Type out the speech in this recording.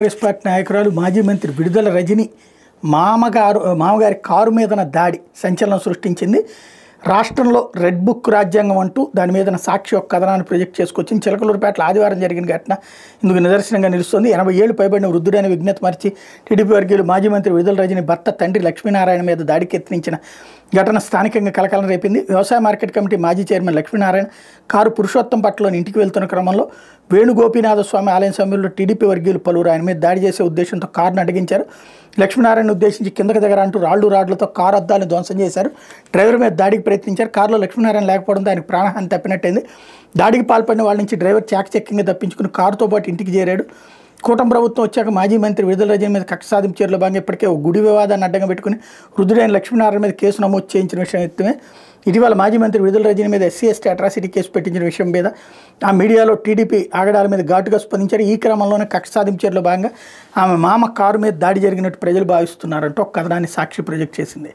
Congress party నాయకురాలు మాజీ మంత్రి విడుదల రజని మామగారి కారు మీదన దాడి సంచలనం సృష్టించింది. రాష్ట్రంలో రెడ్ బుక్ రాజ్యాంగం అంటూ దాని మీదన సాక్షి ఒక కథనాన్ని ప్రొజెక్ట్ చేసుకొచ్చింది. చిలకలూరుపేటలో ఆదివారం జరిగిన ఘటన ఇందుకు నిదర్శనంగా నిలుస్తుంది. 80 ఏళ్లు పైబడిన వృద్ధుడైన విజ్ఞత మరిచి టీడీపీ వర్గీయులు మాజీ మంత్రి విడుదల రజని భర్త తండ్రి లక్ష్మీనారాయణ మీద దాడికి యత్నించిన ఘటన స్థానికంగా కలకలం రేపింది. వ్యవసాయ మార్కెట్ కమిటీ మాజీ చైర్మన్ లక్ష్మీనారాయణ కారు పురుషోత్తంపట్లోని ఇంటికి వెళ్తున్న క్రమంలో వేణుగోపీనాథ స్వామి ఆలయం సమయంలో టీడీపీ వర్గీయులు పలువురు ఆయన మీద దాడి చేసే ఉద్దేశంతో కారును అడ్డగించారు. లక్ష్మీనారాయణ ఉద్దేశించి కిందకు దిగరా అంటూ రాడ్లతో కారు అద్దాలను ధ్వంసం చేశారు. డ్రైవర్ మీద దాడికి ప్రయత్నించారు. కారులో లక్ష్మీనారాయణ లేకపోవడంతో ఆయనకు ప్రాణహాని తప్పినట్టయింది. దాడికి పాల్పడిన వాళ్ళ నుంచి డ్రైవర్ చాకచక్యంగా తప్పించుకుని కారుతో పాటు ఇంటికి చేరాడు. కూటమి ప్రభుత్వం వచ్చాక మాజీ మంత్రి విడుదల రజని మీద కక్ష సాధింపు చర్యలో భాగంగా ఇప్పటికే ఒక గుడి వివాదాన్ని అడ్డంగా పెట్టుకుని వృద్ధుడైన లక్ష్మీనారాయణ మీద కేసు నమోదు చేయించిన విషయం ఎత్తుమే. ఇటీవల మాజీ మంత్రి విడుదల రజని మీద SC/ST అట్రాసిటీ కేసు పెట్టించిన విషయం మీద ఆ మీడియాలో టీడీపీ ఆగడాల మీద ఘాటుగా స్పందించారు. ఈ క్రమంలోనే కక్ష సాధింపు చర్యలో భాగంగా ఆమె మామ కారు మీద దాడి జరిగినట్టు ప్రజలు భావిస్తున్నారంటూ ఒక కథనాన్ని సాక్షి ప్రొజెక్ట్ చేసింది.